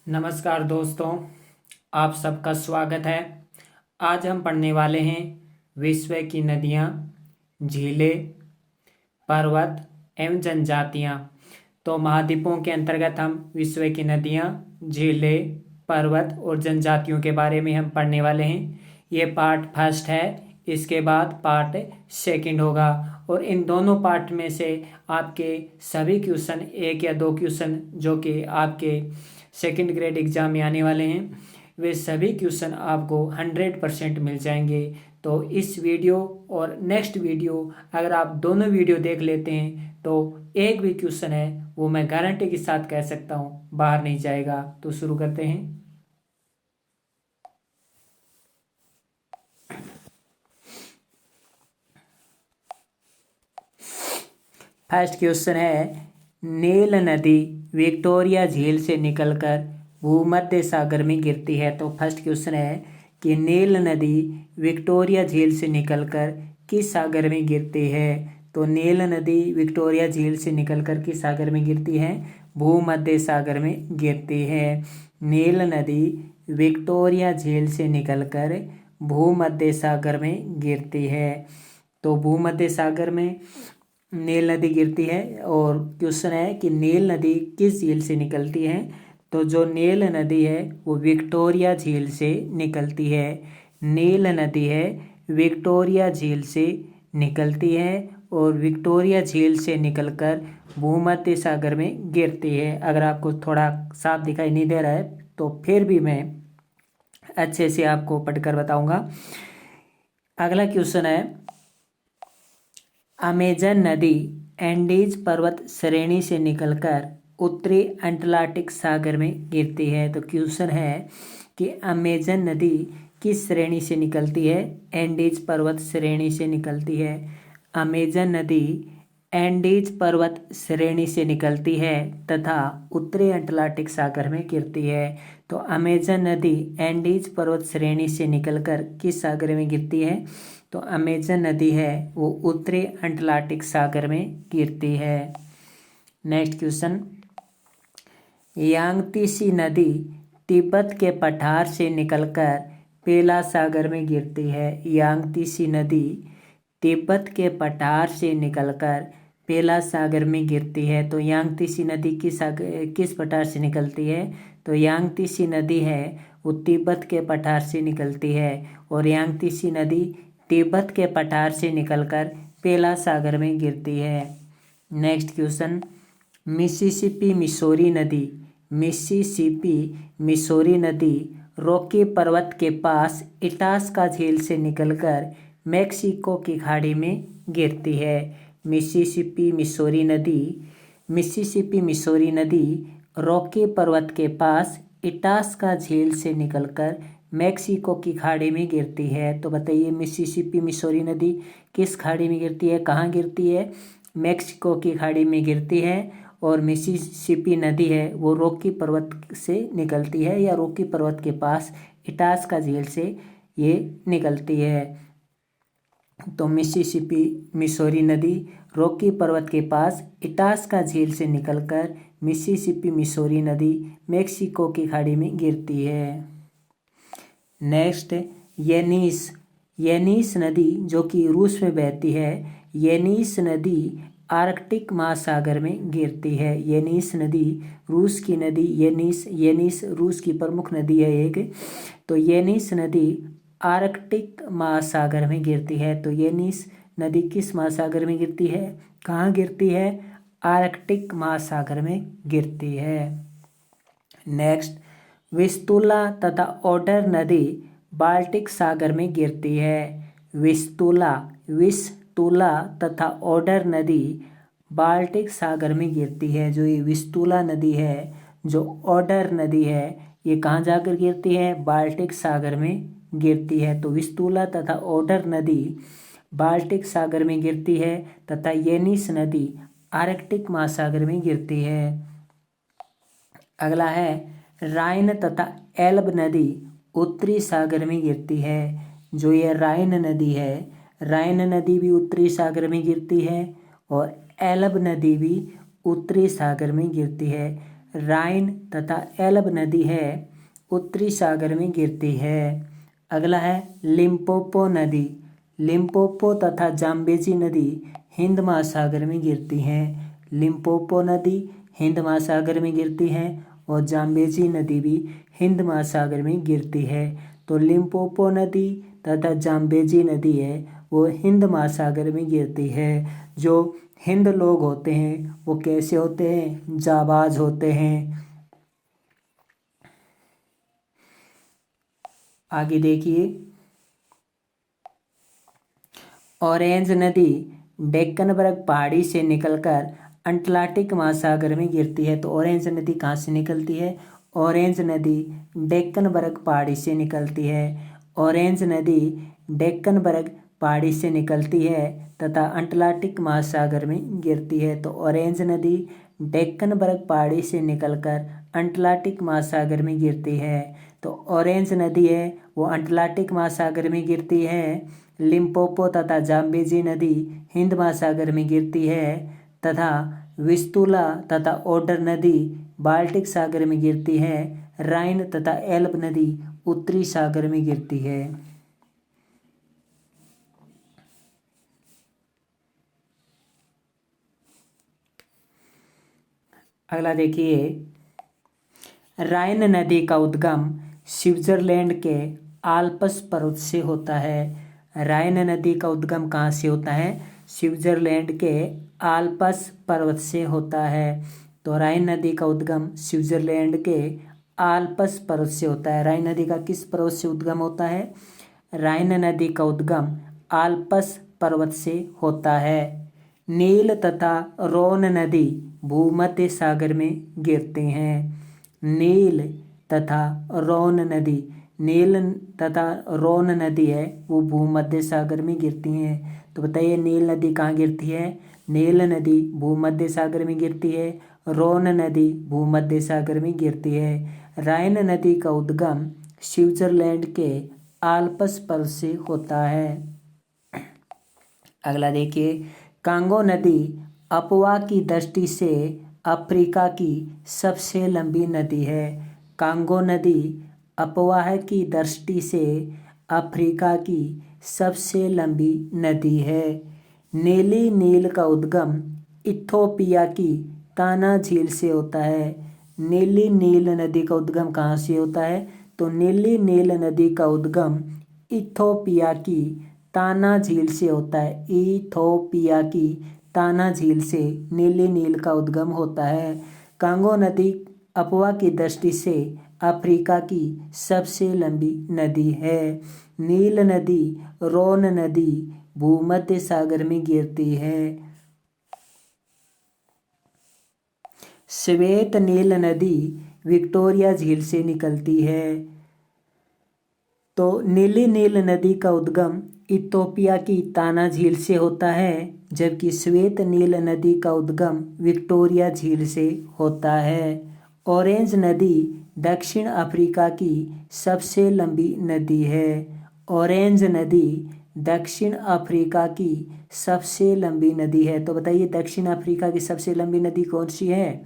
नमस्कार दोस्तों, आप सबका स्वागत है। आज हम पढ़ने वाले हैं विश्व की नदियाँ, झीलें, पर्वत एवं जनजातियाँ। तो महाद्वीपों के अंतर्गत हम विश्व की नदियाँ, झीलें, पर्वत और जनजातियों के बारे में हम पढ़ने वाले हैं। ये पार्ट फर्स्ट है, इसके बाद पार्ट सेकंड होगा और इन दोनों पार्ट में से आपके सभी क्वेश्चन, एक या दो क्वेश्चन जो कि आपके सेकंड ग्रेड एग्जाम में आने वाले हैं, वे सभी क्वेश्चन आपको 100% मिल जाएंगे। तो इस वीडियो और नेक्स्ट वीडियो अगर आप दोनों वीडियो देख लेते हैं तो एक भी क्वेश्चन है वो मैं गारंटी के साथ कह सकता हूँ बाहर नहीं जाएगा। तो शुरू करते हैं। फर्स्ट क्वेश्चन है, नील नदी विक्टोरिया झील से निकलकर भूमध्य सागर में गिरती है। तो फर्स्ट क्वेश्चन है कि नील नदी विक्टोरिया झील से निकलकर किस सागर में गिरती है। तो नील नदी विक्टोरिया झील से निकलकर किस सागर में गिरती है? भूमध्य सागर में गिरती है। नील नदी विक्टोरिया झील से निकलकर भूमध्य सागर में गिरती है। तो भूमध्य सागर में नील नदी गिरती है। और क्वेश्चन है कि नील नदी किस झील से निकलती है। तो जो नील नदी है वो विक्टोरिया झील से निकलती है। नील नदी है विक्टोरिया झील से निकलती है और विक्टोरिया झील से निकलकर भूमध्य सागर में गिरती है। अगर आपको थोड़ा साफ दिखाई नहीं दे रहा है तो फिर भी मैं अच्छे से आपको पढ़कर बताऊंगा। अगला क्वेश्चन है, अमेजन नदी एंडीज पर्वत श्रेणी से निकलकर उत्तरी अटलांटिक सागर में गिरती है। तो क्वेश्चन है कि अमेजन नदी किस श्रेणी से निकलती है? एंडीज पर्वत श्रेणी से निकलती है। अमेजन नदी एंडीज पर्वत श्रेणी से निकलती है तथा उत्तरी अटलांटिक सागर में गिरती है। तो अमेजन नदी एंडीज पर्वत श्रेणी से निकलकर किस सागर में गिरती है? तो अमेजन नदी है वो उत्तरी अटलांटिक सागर में गिरती है। नेक्स्ट क्वेश्चन, यांगत्से नदी तिब्बत के पठार से निकलकर पेला सागर में गिरती है। यांगत्से नदी तिब्बत के पठार से निकलकर पेला सागर में गिरती है। तो यांगत्से नदी किस पठार से निकलती है? तो यांगत्से नदी है वो तिब्बत के पठार से निकलती है और यांगत्से नदी तिब्बत के पठार से निकलकर पेला सागर में गिरती है। नेक्स्ट क्वेश्चन, मिसिसिपी मिसौरी नदी रॉकी पर्वत के पास इटास्का झील से निकलकर मेक्सिको की खाड़ी में गिरती है। मिसिसिपी मिसौरी नदी रॉकी पर्वत के पास इटास्का झील से निकलकर मेक्सिको की खाड़ी में गिरती है। तो बताइए मिसिसिपी मिसौरी नदी किस खाड़ी में गिरती है, कहाँ गिरती है? मेक्सिको की खाड़ी में गिरती है। और मिसिसिपी नदी है वो रॉकी पर्वत से निकलती है या रॉकी पर्वत के पास इटास्का झील से ये निकलती है। तो मिसिसिपी मिसौरी नदी रॉकी पर्वत के पास इटास्का झील से निकलकर मिसिसिपी मिसौरी नदी मेक्सिको की खाड़ी में गिरती है। नेक्स्ट, येनिस नदी जो कि रूस में बहती है। येनिस नदी आर्कटिक महासागर में गिरती है। येनिस नदी रूस की नदी, येनिस रूस की प्रमुख नदी है एक। तो येनिस नदी आर्कटिक महासागर में गिरती है। तो येनिस नदी किस महासागर में गिरती है, कहाँ गिरती है? आर्कटिक महासागर में गिरती है। नेक्स्ट, विस्तुला तथा ओडर नदी बाल्टिक सागर में गिरती है। विस्तुला तथा ओडर नदी बाल्टिक सागर में गिरती है। जो ये विस्तुला नदी है, जो ओडर नदी है, ये कहाँ जाकर गिरती है? बाल्टिक सागर में गिरती है। तो विस्तुला तथा ओडर नदी बाल्टिक सागर में गिरती है तथा येनिस नदी आर्कटिक महासागर में गिरती है। अगला है, राइन तथा एल्ब नदी उत्तरी सागर में गिरती है। जो ये राइन नदी है, राइन नदी भी उत्तरी सागर में गिरती है और एल्ब नदी भी उत्तरी सागर में गिरती है। राइन तथा एल्ब नदी है उत्तरी सागर में गिरती है। अगला है लिम्पोपो नदी। लिम्पोपो तथा जाम्बेजी नदी हिंद महासागर में गिरती हैं। लिम्पोपो नदी हिंद महासागर में गिरती है और जाम्बेजी नदी भी हिंद महासागर में गिरती है। तो लिम्पोपो नदी तथा जाम्बेजी नदी है वो हिंद महासागर में गिरती है। जो हिंद लोग होते हैं वो कैसे होते हैं? जाबाज होते हैं। आगे देखिए, ऑरेंज नदी डेक्कनबर्ग पहाड़ी से निकलकर अटलांटिक महासागर में गिरती है। तो ऑरेंज नदी कहाँ से निकलती है? ऑरेंज नदी डेक्कनबर्ग पहाड़ी से निकलती है। ऑरेंज नदी डेक्कनबर्ग पहाड़ी से निकलती है तथा अटलांटिक महासागर में गिरती है। तो ऑरेंज नदी डेक्कनबर्ग पहाड़ी से निकलकर अटलांटिक महासागर में गिरती है। तो ऑरेंज नदी है वो अटलांटिक महासागर में गिरती है। लिम्पोपो तथा जाम्बेजी नदी हिंद महासागर में गिरती है तथा विस्तुला तथा ओडर नदी बाल्टिक सागर में गिरती है। राइन तथा एल्ब नदी उत्तरी सागर में गिरती है। अगला देखिए, राइन नदी का उद्गम स्विट्जरलैंड के आल्प्स पर्वत से होता है। राइन नदी का उद्गम कहाँ से होता है? स्विट्जरलैंड के आल्प्स पर्वत से होता है। तो राइन नदी का उद्गम स्विट्जरलैंड के आल्प्स पर्वत से होता है। राइन नदी का किस पर्वत से उद्गम होता है? राइन नदी का उद्गम आल्प्स पर्वत से होता है। नील तथा रोन नदी भूमध्य सागर में गिरते हैं। नील तथा रोन नदी, नील तथा रोन नदी है वो भूमध्य सागर में गिरती हैं। तो बताइए नील नदी कहाँ गिरती है? नील नदी भूमध्य सागर में गिरती है। रोन नदी भूमध्य सागर में गिरती है। राइन नदी का उद्गम स्विट्जरलैंड के आल्प्स पर्वत से होता है। अगला देखिए, कांगो नदी अफवा की दृष्टि से अफ्रीका की सबसे लंबी नदी है। कांगो नदी अफवाह की दृष्टि से अफ्रीका की सबसे लंबी नदी है। नीली नील का उद्गम इथोपिया की ताना झील से होता है। नीली नील नदी का उद्गम कहाँ से होता है? तो नीली नील नदी का उद्गम इथोपिया की ताना झील से होता है। इथोपिया की ताना झील से नीली नील का उद्गम होता है। कांगो नदी अफवा की दृष्टि से अफ्रीका की सबसे लंबी नदी है। नील नदी रोन नदी भूमध्य सागर में गिरती है। श्वेत नील नदी विक्टोरिया झील से निकलती है। तो नीली नील नदी का उद्गम इथोपिया की ताना झील से होता है जबकि श्वेत नील नदी का उद्गम विक्टोरिया झील से होता है। ऑरेंज नदी दक्षिण अफ्रीका की सबसे लंबी नदी है। ऑरेंज नदी दक्षिण अफ्रीका की सबसे लंबी नदी है। तो बताइए दक्षिण अफ्रीका की सबसे लंबी नदी कौन सी है?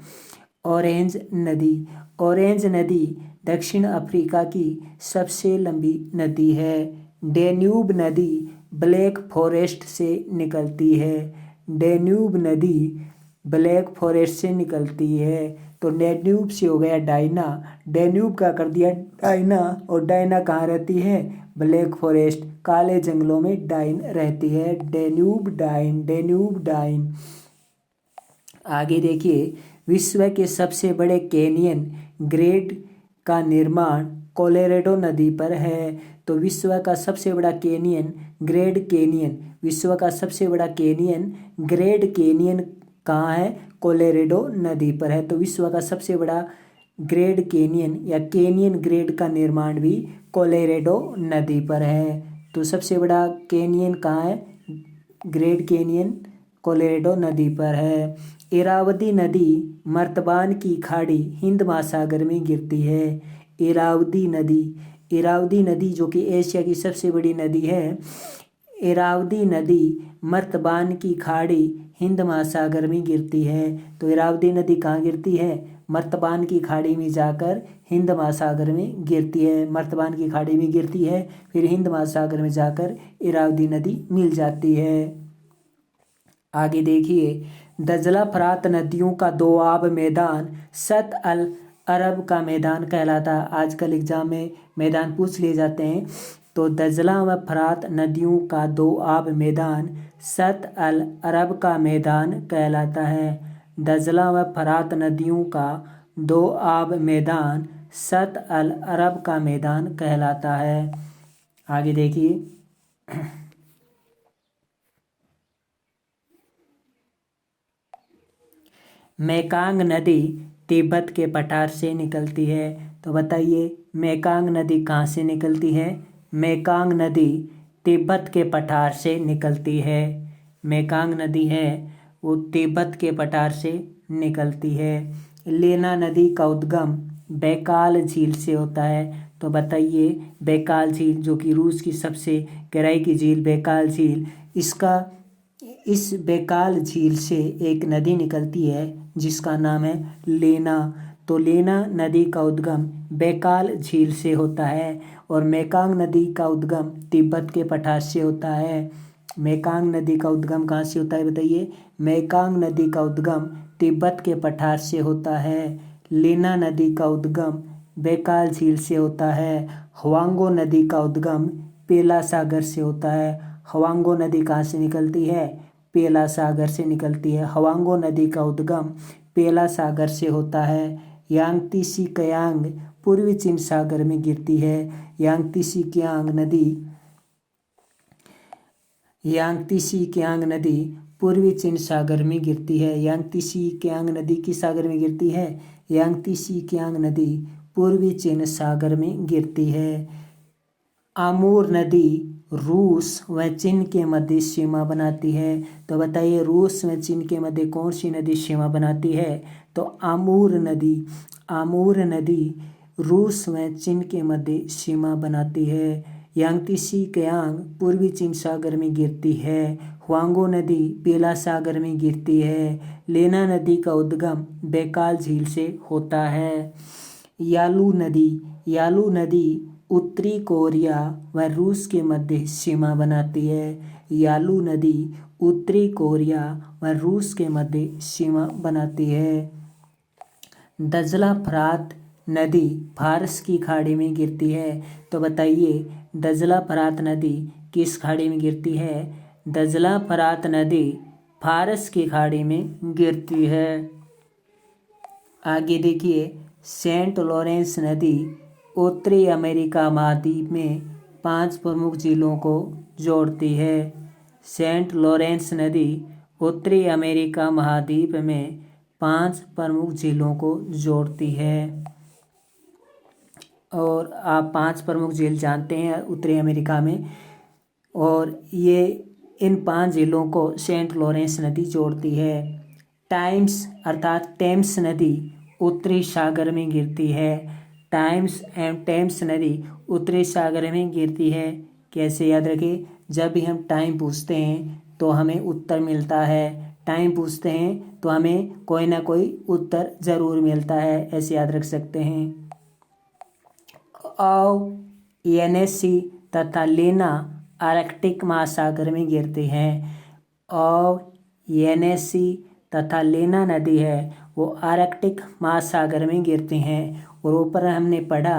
ऑरेंज नदी। ऑरेंज नदी दक्षिण अफ्रीका की सबसे लंबी नदी है। डेन्यूब नदी ब्लैक फॉरेस्ट से निकलती है। डेन्यूब नदी ब्लैक फॉरेस्ट से निकलती है। तो डेन्यूब से हो गया डायना, डेन्यूब का कर दिया डायना, और डायना कहाँ रहती है? ब्लैक फॉरेस्ट, काले जंगलों में डाइन रहती है। डेन्यूब डाइन, डेन्यूब डाइन। आगे देखिए, विश्व के सबसे बड़े कैनियन ग्रेड का निर्माण कोलोराडो नदी पर है। तो विश्व का सबसे बड़ा कैनियन ग्रेट कैनियन, विश्व का सबसे बड़ा कैनियन ग्रेट कैनियन कहाँ है? कोलोराडो नदी पर है। तो विश्व का सबसे बड़ा ग्रेट कैनियन या कैनियन ग्रेड का निर्माण भी कोलोराडो नदी पर है। तो सबसे बड़ा कैनियन कहाँ है? ग्रेट कैनियन कोलोराडो नदी पर है। इरावदी नदी मर्तबान की खाड़ी हिंद महासागर में गिरती है। इरावदी नदी, इरावदी नदी जो कि एशिया की सबसे बड़ी नदी है, इरावदी नदी मर्तबान की खाड़ी हिंद महासागर में गिरती है। तो इरावदी नदी कहाँ गिरती है? मर्तबान की खाड़ी में जाकर हिंद महासागर में गिरती है। मर्तबान की खाड़ी में गिरती है, फिर हिंद महासागर में जाकर इरावदी नदी मिल जाती है। आगे देखिए, दजला फरात नदियों का दोआब मैदान सत अल अरब का मैदान कहलाता है। आजकल एग्जाम में मैदान पूछ लिए जाते हैं। तो दजला व फरात नदियों का दोआब मैदान सत अल अरब का मैदान कहलाता है। दजला व फरात नदियों का दोआब मैदान सत अल अरब का मैदान कहलाता है। आगे देखिए, मेकांग नदी तिब्बत के पठार से निकलती है। तो बताइए, मेकांग नदी कहाँ से निकलती है? मेकांग नदी तिब्बत के पठार से निकलती है। मेकांग नदी है वो तिब्बत के पठार से निकलती है। लेना नदी का उद्गम बैकाल झील से होता है। तो बताइए, बैकाल झील जो कि रूस की सबसे गहराई की झील बैकाल झील, इस बैकाल झील से एक नदी निकलती है जिसका नाम है लेना। तो लेना नदी का उद्गम बैकाल झील से होता है और मेकांग नदी का उद्गम तिब्बत के पठार से होता है। मेकांग नदी का उद्गम कहाँ से होता है बताइए? मेकांग नदी का उद्गम तिब्बत के पठार से होता है। लेना नदी का उद्गम बैकाल झील से होता है। हवांगो नदी का उद्गम पेला सागर से होता है। हवांगो नदी कहाँ से निकलती है? पेला सागर से निकलती है। हवांगो नदी का उद्गम पेला सागर से होता है। यांगतीसी कयांग पूर्वी चीन सागर में गिरती है। यांगतीसी कयांग नदी पूर्वी चीन सागर में गिरती है। यांगतीसी कयांग नदी किस सागर में गिरती है? यांगतीसी कयांग नदी पूर्वी चीन सागर में गिरती है। आमूर नदी रूस व चीन के मध्य सीमा बनाती है। तो बताइए, रूस व चीन के मध्य कौन सी नदी सीमा बनाती है? तो आमूर नदी रूस व चीन के मध्य सीमा बनाती है। यांगतीसी कयांग पूर्वी चीन सागर में गिरती है। हुआंगो नदी पेला सागर में गिरती है। लेना नदी का उद्गम बैकाल झील से होता है। यालू नदी उत्तरी कोरिया व रूस के मध्य सीमा बनाती है। यालू नदी उत्तरी कोरिया व रूस के मध्य सीमा बनाती है। दजला फरात नदी फारस की खाड़ी में गिरती है। तो बताइए, दजला फरात नदी किस खाड़ी में गिरती है? दजला फरात नदी फारस की खाड़ी में गिरती है। आगे देखिए, सेंट लॉरेंस नदी उत्तरी अमेरिका महाद्वीप में 5 प्रमुख झीलों को जोड़ती है। सेंट लॉरेंस नदी उत्तरी अमेरिका महाद्वीप में 5 प्रमुख झीलों को जोड़ती है। और आप 5 प्रमुख झील जानते हैं उत्तरी अमेरिका में, और ये इन 5 झीलों को सेंट लॉरेंस नदी जोड़ती है। टेम्स नदी उत्तरी सागर में गिरती है। टेम्स नदी उत्तरी सागर में गिरती है। कैसे याद रखें? जब भी हम टाइम पूछते हैं तो हमें उत्तर मिलता है। टाइम पूछते हैं तो हमें कोई ना कोई उत्तर जरूर मिलता है, ऐसे याद रख सकते हैं। येनेसी तथा लेना आर्कटिक महासागर में गिरते हैं। येनेसी तथा लेना नदी है वो आर्कटिक महासागर में गिरती हैं। और ऊपर हमने पढ़ा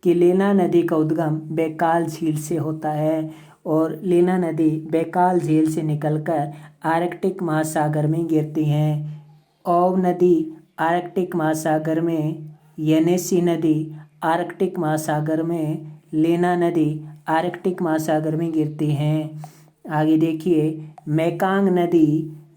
कि लेना नदी का उद्गम बैकाल झील से होता है और लेना नदी बैकाल झील से निकलकर आर्कटिक महासागर में गिरती हैं। ओव नदी आर्कटिक महासागर में, येनेसी नदी आर्कटिक महासागर में, लेना नदी आर्कटिक महासागर में गिरती हैं। आगे देखिए, मेकांग नदी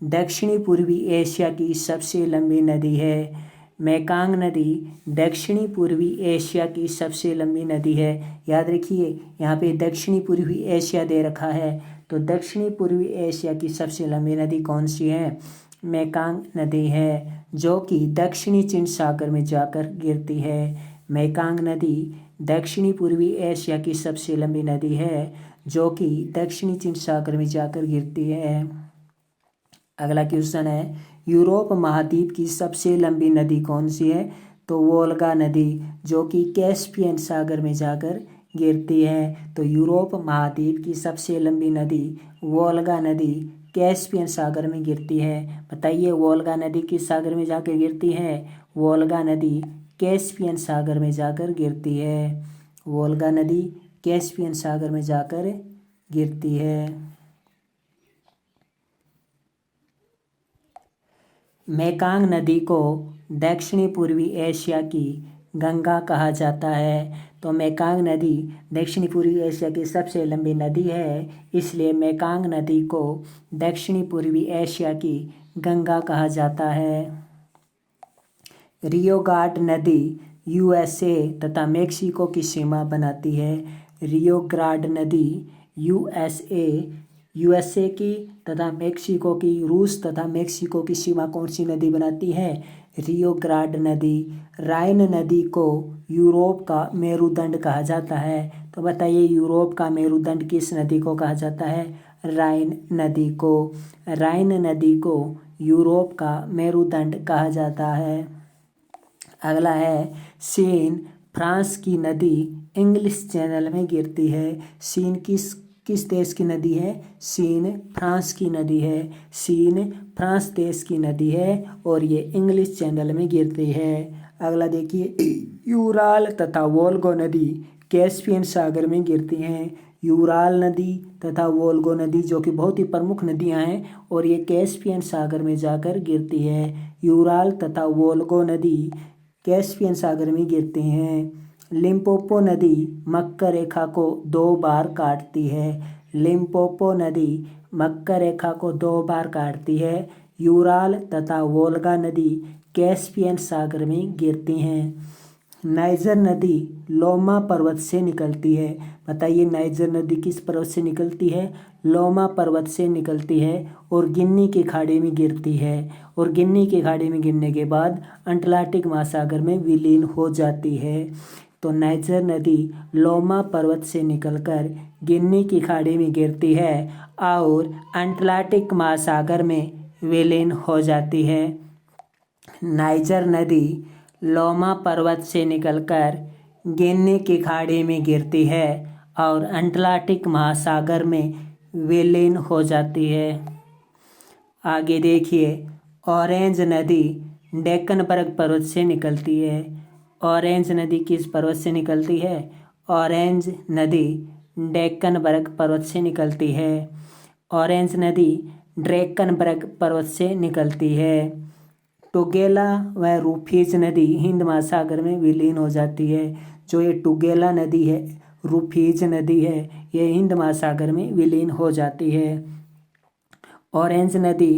दक्षिणी पूर्वी एशिया की सबसे लंबी नदी है। मेकांग नदी दक्षिणी पूर्वी एशिया की सबसे लंबी नदी है। याद रखिए, यहाँ पे दक्षिणी पूर्वी एशिया दे रखा है, तो दक्षिणी पूर्वी एशिया की सबसे लंबी नदी कौन सी है? मेकांग नदी है, जो कि दक्षिणी चीन सागर में जाकर गिरती है। मेकांग नदी दक्षिणी पूर्वी एशिया की सबसे लंबी नदी है, जो कि दक्षिणी चीन सागर में जाकर गिरती है। अगला क्वेश्चन है, यूरोप महाद्वीप की सबसे लंबी नदी कौन सी है? तो वोल्गा नदी, जो कि कैस्पियन सागर में जाकर गिरती है। तो यूरोप महाद्वीप की सबसे लंबी नदी वोल्गा नदी कैस्पियन सागर में गिरती है। बताइए वोल्गा नदी किस सागर में जाकर गिरती है? वोल्गा नदी कैस्पियन सागर में जाकर गिरती है। वोल्गा नदी कैस्पियन सागर में जाकर गिरती है। मेकांग नदी को दक्षिणी पूर्वी एशिया की गंगा कहा जाता है। तो मेकांग नदी दक्षिणी पूर्वी एशिया की सबसे लंबी नदी है, इसलिए मेकांग नदी को दक्षिणी पूर्वी एशिया की गंगा कहा जाता है। रियो ग्रांडे नदी यूएसए तथा मेक्सिको की सीमा बनाती है। रियो ग्रांडे नदी यूएसए की तथा मेक्सिको की, रूस तथा मेक्सिको की सीमा कौन सी नदी बनाती है? रियो ग्रांडे नदी। राइन नदी को यूरोप का मेरुदंड कहा जाता है। तो बताइए यूरोप का मेरुदंड किस नदी को कहा जाता है? राइन नदी को। राइन नदी को यूरोप का मेरुदंड कहा जाता है। अगला है सीन, फ्रांस की नदी इंग्लिश चैनल में गिरती है। सीन किस देश की नदी है? सीन फ्रांस की नदी है। सीन फ्रांस देश की नदी है और ये इंग्लिश चैनल में गिरती है। अगला देखिए यूराल तथा वोल्गो नदी कैस्पियन सागर में गिरती हैं। यूराल नदी तथा वोल्गो नदी जो कि बहुत ही प्रमुख नदियां हैं और ये कैस्पियन सागर में जाकर गिरती है। यूराल तथा वोल्गो नदी कैस्पियन सागर में गिरती हैं। लिम्पोपो नदी मक्कर रेखा को 2 बार काटती है। लिम्पोपो नदी मक्कर रेखा को 2 बार काटती है। यूराल तथा वोल्गा नदी कैस्पियन सागर में गिरती हैं। नाइजर नदी लोमा पर्वत से निकलती है। बताइए नाइजर नदी किस पर्वत से निकलती है? लोमा पर्वत से निकलती है और गिन्नी की खाड़ी में गिरती है और गिन्नी की खाड़ी में गिरने के बाद अटलांटिक महासागर में विलीन हो जाती है। तो नाइजर नदी लोमा पर्वत से निकलकर गिन्नी की खाड़ी में गिरती है और अटलांटिक महासागर में विलीन हो जाती है। नाइजर नदी लोमा पर्वत से निकलकर गिन्नी की खाड़ी में गिरती है और अटलांटिक महासागर में विलीन हो जाती है। आगे देखिए ऑरेंज नदी डेक्कनबर्ग पर्वत से निकलती है। ऑरेंज नदी किस पर्वत से निकलती है? ऑरेंज नदी डेक्कनबर्ग पर्वत से निकलती है। ऑरेंज नदी ड्रेक्कनबर्ग पर्वत से निकलती है। टुगेला व रूफीज नदी हिंद महासागर में विलीन हो जाती है। जो ये टुगेला नदी है, रूफीज नदी है, ये हिंद महासागर में विलीन हो जाती है। ऑरेंज नदी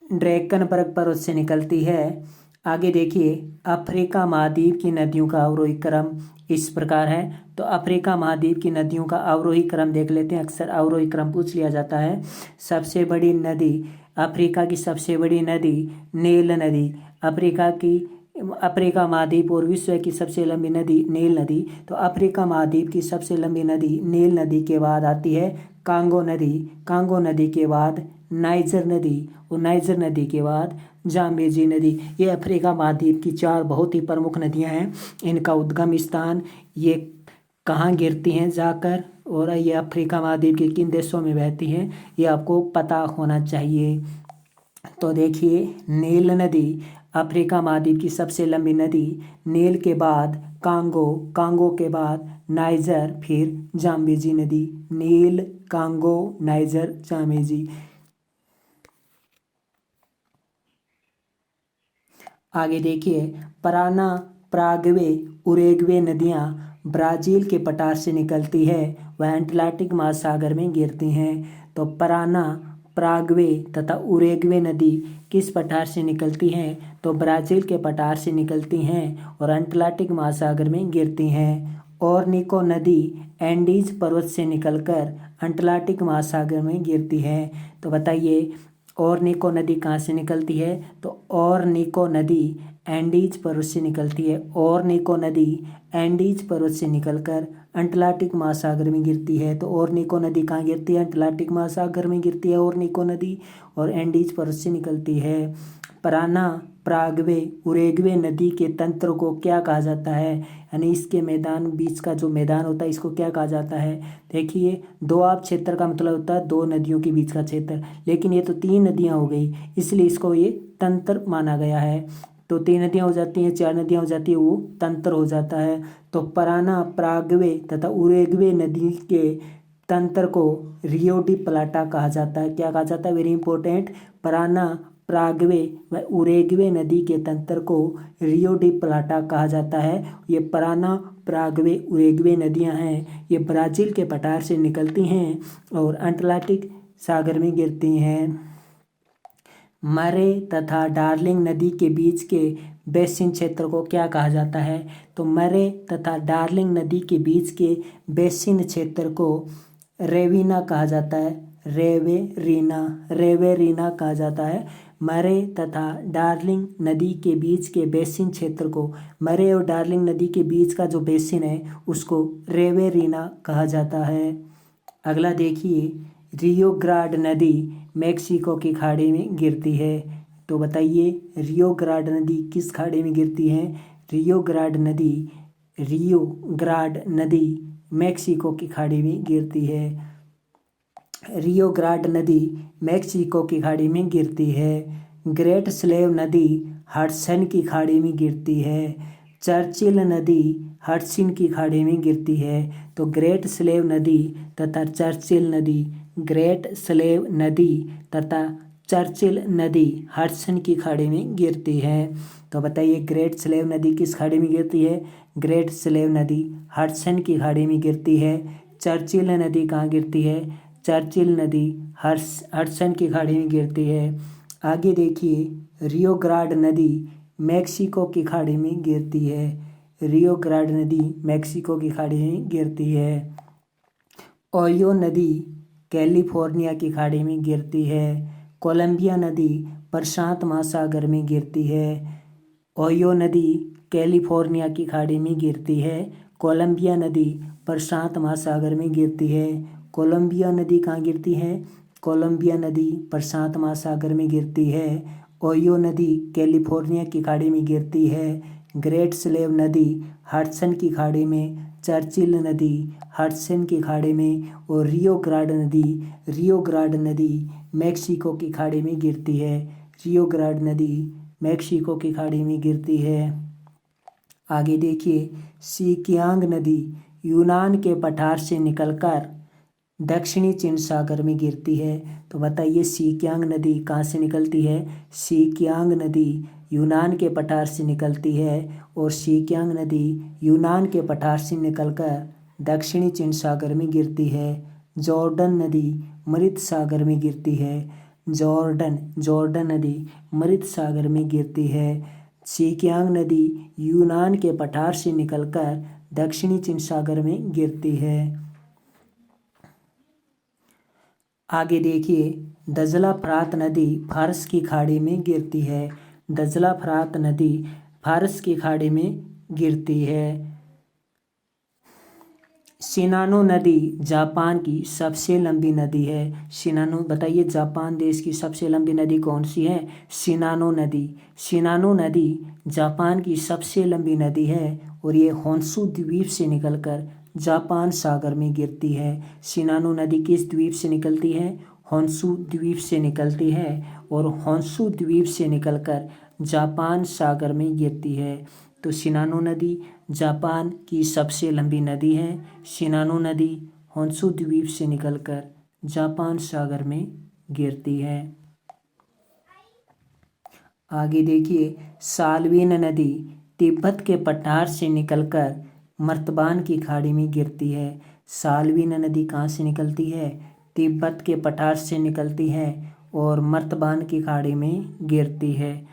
ड्रेक्कनबर्ग पर्वत से निकलती है। आगे देखिए अफ्रीका महाद्वीप की नदियों का अवरोही क्रम इस प्रकार है। तो अफ्रीका महाद्वीप की नदियों का अवरोही क्रम देख लेते हैं। अक्सर अवरोही क्रम पूछ लिया जाता है। सबसे बड़ी नदी, अफ्रीका की सबसे बड़ी नदी नील नदी। अफ्रीका महाद्वीप और विश्व की सबसे लंबी नदी नील नदी। तो अफ्रीका महाद्वीप की सबसे लंबी नदी नील नदी के बाद आती है कांगो नदी। कांगो नदी के बाद नाइजर नदी और नाइजर नदी के बाद जाम्बेजी नदी। ये अफ्रीका महाद्वीप की 4 बहुत ही प्रमुख नदियां हैं। इनका उद्गम स्थान ये कहाँ गिरती हैं जाकर और ये अफ्रीका महाद्वीप के किन देशों में बहती हैं, ये आपको पता होना चाहिए। तो देखिए नील नदी अफ्रीका महाद्वीप की सबसे लंबी नदी। नील के बाद कांगो, कांगो के बाद नाइजर, फिर जाम्बेजी नदी। नील, कांगो, नाइजर, जाम्बेजी। आगे देखिए पराना, पराग्वे, उरुग्वे नदियाँ ब्राज़ील के पठार से निकलती है वह अटलांटिक महासागर में गिरती हैं। तो पराना, पराग्वे तथा उरुग्वे नदी किस पठार से निकलती हैं? तो ब्राज़ील के पठार से निकलती हैं और अटलांटिक महासागर में गिरती हैं। ओरनिको नदी एंडीज पर्वत से निकलकर अटलांटिक महासागर में गिरती है। तो बताइए ओरनिको नदी कहाँ से निकलती है? तो ओरनिको नदी एंडीज पर्वत से निकलती है। ओरनिको नदी एंडीज पर्वत से निकलकर अंटार्कटिक महासागर में गिरती है। तो ओरनिको नदी कहाँ गिरती है? अंटार्कटिक महासागर में गिरती है ओरनिको नदी, और एंडीज पर्वत से निकलती है। पराना, पराग्वे, उरुग्वे नदी के तंत्र को क्या कहा जाता है? यानी इसके मैदान, बीच का जो मैदान होता है, इसको क्या कहा जाता है? देखिए, दोआब क्षेत्र का मतलब होता है दो नदियों के बीच का क्षेत्र, लेकिन ये तो तीन नदियां हो गई, इसलिए इसको ये तंत्र माना गया है। तो तीन नदियां हो जाती हैं, चार नदियां हो जाती है, वो तंत्र हो जाता है। तो पराना, पराग्वे तथा उरुग्वे नदी के तंत्र को रियो डी प्लाटा कहा जाता है। क्या कहा जाता है? Very important. पराना, पराग्वे व उरुग्वे नदी के तंत्र को रियो डी प्लाटा कहा जाता है। ये पराना, पराग्वे, उरुग्वे नदियां हैं, ये ब्राज़ील के पठार से निकलती हैं और अटलांटिक सागर में गिरती हैं। मरे तथा डार्लिंग नदी के बीच के बेसिन क्षेत्र को क्या कहा जाता है? तो मरे तथा डार्लिंग नदी के बीच के बेसिन क्षेत्र को रेविना कहा जाता है। रेवेरीना कहा जाता है। मरे तथा डार्लिंग नदी के बीच के बेसिन क्षेत्र को, मरे और डार्लिंग नदी के बीच का जो बेसिन है उसको रेवेरीना कहा जाता है। अगला देखिए, रियो ग्रांड नदी मेक्सिको की खाड़ी में गिरती है। तो बताइए, रियो ग्रांड नदी किस खाड़ी में गिरती है? रियो ग्रांड नदी मेक्सिको की खाड़ी में गिरती है। रियो ग्रांड नदी मेक्सिको की खाड़ी में गिरती है। ग्रेट स्लेव नदी हडसन की खाड़ी में गिरती है। चर्चिल नदी हडसन की खाड़ी में गिरती है। तो ग्रेट स्लेव नदी तथा चर्चिल नदी, ग्रेट स्लेव नदी तथा चर्चिल नदी हडसन की खाड़ी में गिरती है। तो बताइए, ग्रेट स्लेव नदी किस खाड़ी में गिरती है? ग्रेट स्लेव नदी हडसन की खाड़ी में गिरती है। चर्चिल नदी कहाँ गिरती है? चर्चिल नदी हडसन की खाड़ी में गिरती है। आगे देखिए, रियो ग्रांड नदी मेक्सिको की खाड़ी में गिरती है। रियो ग्रांड नदी मेक्सिको की खाड़ी में गिरती है। ओहियो नदी कैलिफोर्निया की खाड़ी में गिरती है। कोलंबिया नदी प्रशांत महासागर में गिरती है। ओहियो नदी कैलिफोर्निया की खाड़ी में गिरती है। कोलंबिया नदी प्रशांत महासागर में गिरती है। कोलंबिया नदी कहाँ गिरती है? कोलंबिया नदी प्रशांत महासागर में गिरती है। ओहियो नदी कैलिफोर्निया की खाड़ी में गिरती है। ग्रेट स्लेव नदी हडसन की खाड़ी में, चर्चिल नदी हडसन की खाड़ी में, और रियो ग्रांड नदी मेक्सिको की खाड़ी में गिरती है। रियो ग्रांड नदी मेक्सिको की खाड़ी में गिरती है। आगे देखिए, सिकियांग नदी यूनान के पठार से निकलकर दक्षिणी चीन सागर में गिरती है। तो बताइए, सिकियांग नदी कहाँ से निकलती है? सिकियांग नदी यूनान के पठार से निकलती है, और सिकियांग नदी यूनान के पठार से निकलकर दक्षिणी चीन सागर में गिरती है। जॉर्डन नदी मृत सागर में गिरती है। जॉर्डन नदी मृत सागर में गिरती है। सिकियांग नदी यूनान के पठार से निकलकर दक्षिणी चीन सागर में गिरती है। आगे देखिए, दजला फरात नदी फारस की खाड़ी में गिरती है। दजला फरात नदी फारस की खाड़ी में गिरती है। शिनानो नदी जापान की सबसे लंबी नदी है। शिनानो, बताइए, जापान देश की सबसे लंबी नदी कौन सी है? शिनानो नदी जापान की सबसे लंबी नदी है, और ये होन्शु द्वीप से निकलकर जापान सागर में गिरती है। शिनानो नदी किस द्वीप से निकलती है? होन्शु द्वीप से निकलती है, और होन्शु द्वीप से निकलकर जापान सागर में गिरती है। तो शिनानो नदी जापान की सबसे लंबी नदी है। शिनानो नदी होन्शु द्वीप से निकलकर जापान सागर में गिरती है। आगे देखिए, साल्विन नदी तिब्बत के पठार से निकलकर मर्तबान की खाड़ी में गिरती है। साल्विन नदी कहाँ से निकलती है? तिब्बत के पठार से निकलती है और मर्तबान की खाड़ी में गिरती है।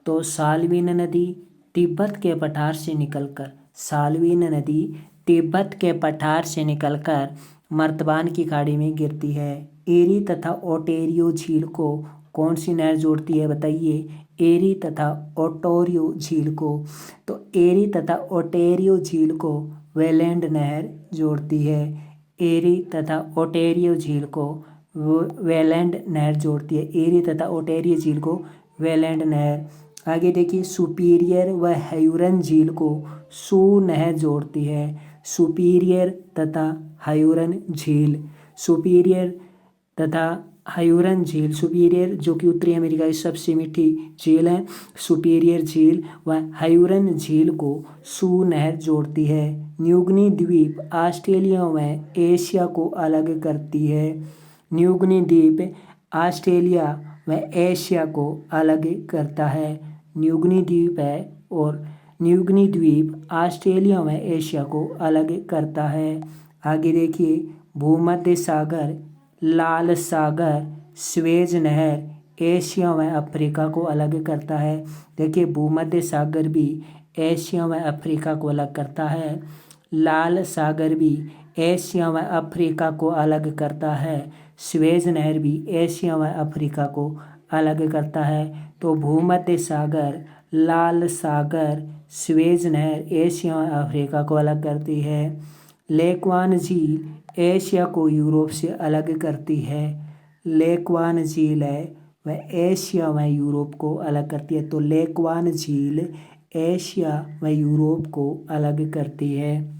तो साल्विन नदी तिब्बत के पठार से निकलकर, साल्विन नदी तिब्बत के पठार से निकलकर मर्तबान की खाड़ी में गिरती है। एरी तथा ओटेरियो झील को कौन सी नहर जोड़ती है बताइए? एरी तथा ओंटारियो झील को। तो एरी तथा ओंटारियो झील को वेलैंड नहर जोड़ती है। एरी तथा ओंटारियो झील को वेलैंड नहर जोड़ती है। एरी तथा ओंटारियो झील को वेलैंड नहर। आगे देखिए, सुपीरियर व हयूरन झील को सू नहर जोड़ती है। सुपीरियर तथा हयूरन झील। सुपीरियर तथा हयूरन झील। सुपीरियर जो कि उत्तरी अमेरिका की सबसे मीठी झील है। सुपीरियर झील व हयूरन झील को सू नहर जोड़ती है। न्यूगिनी द्वीप ऑस्ट्रेलिया व एशिया को अलग करती है। न्यूगिनी द्वीप ऑस्ट्रेलिया व एशिया को अलग करता है। न्यूगिनी द्वीप है और न्यूगिनी द्वीप ऑस्ट्रेलिया व एशिया को अलग करता है। आगे देखिए, भूमध्य सागर, लाल सागर, स्वेज नहर एशिया व अफ्रीका को अलग करता है। देखिए, भूमध्य सागर भी एशिया व अफ्रीका को अलग करता है। लाल सागर भी एशिया व अफ्रीका को अलग करता है। स्वेज नहर भी एशिया व अफ्रीका को अलग करता है। तो भूमध्य सागर, लाल सागर, स्वेज नहर एशिया व अफ्रीका को अलग करती है। लेकवान झील एशिया को यूरोप से अलग करती है। लेकवान झील है वह एशिया व यूरोप को अलग करती है। तो लेकवान झील एशिया व यूरोप को अलग करती है।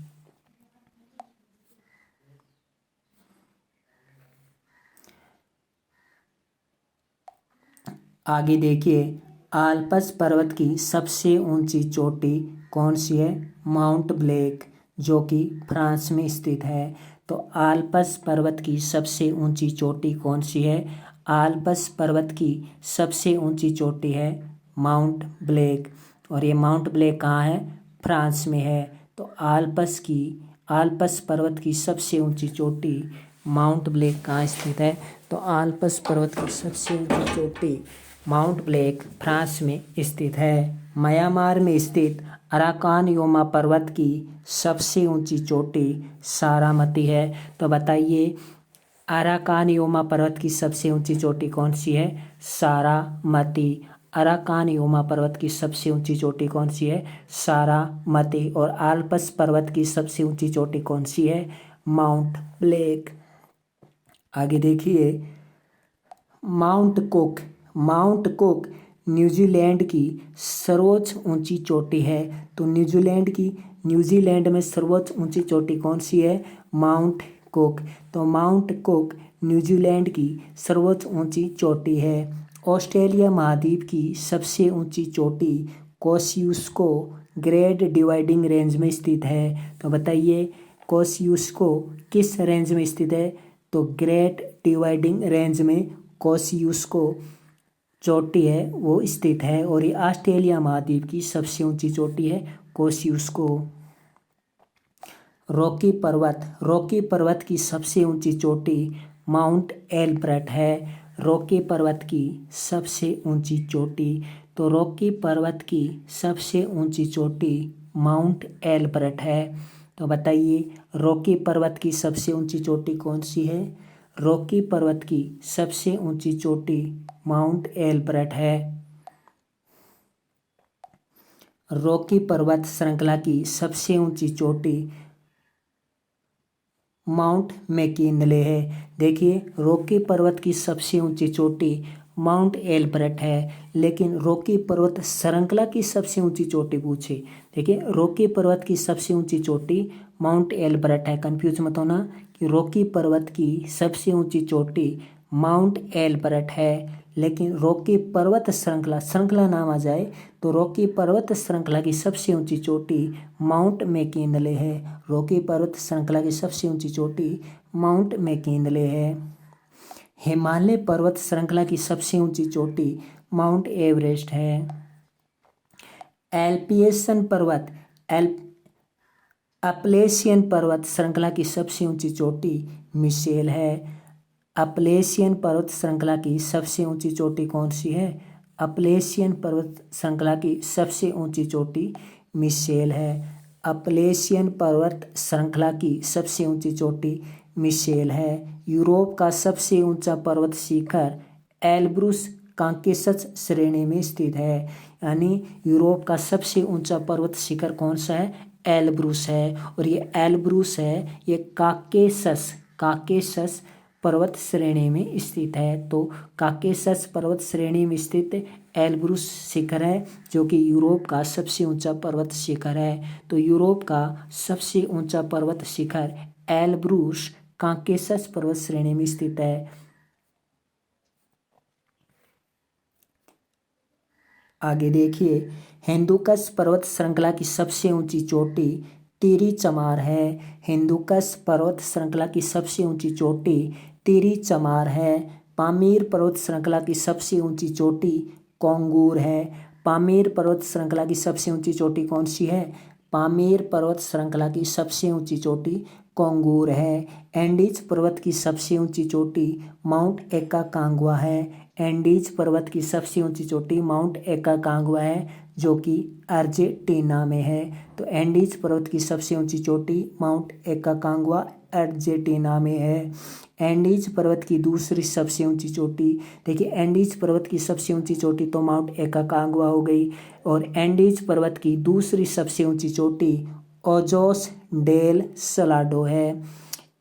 आगे देखिए, आल्प्स पर्वत की सबसे ऊंची चोटी कौन सी है? माउंट ब्लैक, जो कि फ्रांस में स्थित है। तो आल्प्स पर्वत की सबसे ऊंची चोटी कौन सी है? आल्प्स पर्वत की सबसे ऊंची चोटी है माउंट ब्लैक। और ये माउंट ब्लैक कहाँ है? फ्रांस में है। तो आल्प्स पर्वत की सबसे ऊंची चोटी माउंट ब्लैक कहाँ स्थित है? तो आल्प्स पर्वत की सबसे ऊंची चोटी माउंट ब्लैक फ्रांस में स्थित है। म्यांमार में स्थित अराकान योमा पर्वत की सबसे ऊंची चोटी सारामती है। तो बताइए, अराकान योमा पर्वत की सबसे ऊंची चोटी कौन सी है? सारामती। अराकान योमा पर्वत की सबसे ऊंची चोटी कौन सी है? सारामती। और आल्प्स पर्वत की सबसे ऊंची चोटी कौन सी है? Mount black. आगे देखिए, माउंट कुक न्यूजीलैंड की सर्वोच्च ऊंची चोटी है। तो न्यूजीलैंड में सर्वोच्च ऊंची चोटी कौन सी है? Mount cook. तो माउंट कुक न्यूजीलैंड की सर्वोच्च ऊंची चोटी है। ऑस्ट्रेलिया महाद्वीप की सबसे ऊंची चोटी कोसियुस्को ग्रेट डिवाइडिंग रेंज में स्थित है। तो बताइए, कोसियुस्को किस रेंज में स्थित है? तो ग्रेट डिवाइडिंग रेंज में कोसियुस्को चोटी है वो स्थित है। और ये ऑस्ट्रेलिया महाद्वीप की सबसे ऊंची चोटी है कोसियुस्को। रॉकी पर्वत की सबसे ऊंची चोटी माउंट एल्बर्ट है। रॉकी पर्वत की सबसे ऊंची चोटी। तो रॉकी पर्वत की सबसे ऊंची चोटी माउंट एल्बर्ट है। तो बताइए, रॉकी पर्वत की सबसे ऊंची चोटी कौन सी है? रॉकी पर्वत की सबसे ऊंची चोटी माउंट एल्बर्ट है। रॉकी पर्वत श्रृंखला की सबसे ऊंची चोटी माउंट मैकिनले है। देखिए, रॉकी पर्वत की सबसे ऊंची चोटी माउंट एल्बर्ट है, लेकिन रॉकी पर्वत श्रृंखला की सबसे ऊंची चोटी पूछे। देखिए, रॉकी पर्वत की सबसे ऊंची चोटी माउंट एल्बर्ट है। कंफ्यूज मत होना कि रॉकी पर्वत की सबसे ऊंची चोटी माउंट एल्बर्ट है, लेकिन रॉकी पर्वत श्रृंखला नाम आ जाए तो रॉकी पर्वत श्रृंखला की सबसे ऊंची चोटी माउंट मैकिनले है। रॉकी पर्वत श्रृंखला की सबसे ऊंची चोटी माउंट मैकिनले है। हिमालय पर्वत श्रृंखला की सबसे ऊंची चोटी माउंट एवरेस्ट है। अपलेशियन पर्वत श्रृंखला की सबसे ऊंची चोटी मिशेल है। अपलेशियन पर्वत श्रृंखला की सबसे ऊंची चोटी कौन सी है? अपलेशियन पर्वत श्रृंखला की सबसे ऊंची चोटी मिशेल है। अपलेशियन पर्वत श्रृंखला की सबसे ऊंची चोटी मिशेल है। यूरोप का सबसे ऊंचा पर्वत शिखर एल्ब्रुस काकेशस श्रेणी में स्थित है। यानी यूरोप का सबसे ऊंचा पर्वत शिखर कौन सा है? एल्ब्रूस है। और ये एल्ब्रूस है, ये काकेशस पर्वत श्रेणी में स्थित है। तो काकेशस पर्वत श्रेणी में स्थित एल्ब्रूस शिखर है, जो कि यूरोप का सबसे ऊंचा पर्वत शिखर है। तो यूरोप का सबसे ऊंचा पर्वत शिखर एल्ब्रूस काकेशस पर्वत श्रेणी में स्थित है। आगे देखिए, हिंदुकुश पर्वत श्रृंखला की सबसे ऊंची चोटी तिरी चमार है। हिंदुकुश पर्वत श्रृंखला की सबसे ऊंची चोटी तिरी चमार है। पामीर पर्वत श्रृंखला की सबसे ऊंची चोटी कोंगूर है। पामीर पर्वत श्रृंखला की सबसे ऊंची चोटी कौन सी है? पामीर पर्वत श्रृंखला की सबसे ऊंची चोटी कोंगूर है। एंडीज पर्वत की सबसे ऊंची चोटी माउंट एकाकांगवा है। एंडीज पर्वत की सबसे ऊंची चोटी माउंट एकाकांगवा है, जो कि अर्जेंटीना में है। तो एंडीज पर्वत की सबसे ऊंची चोटी माउंट एकाकांगवा अर्जेंटीना में है। एंडीज पर्वत की दूसरी सबसे ऊंची चोटी, देखिए एंडीज पर्वत की सबसे ऊंची चोटी तो माउंट एकाकांगवा हो गई, और एंडीज पर्वत की दूसरी सबसे ऊंची चोटी ओजोस डेल सलाडो है।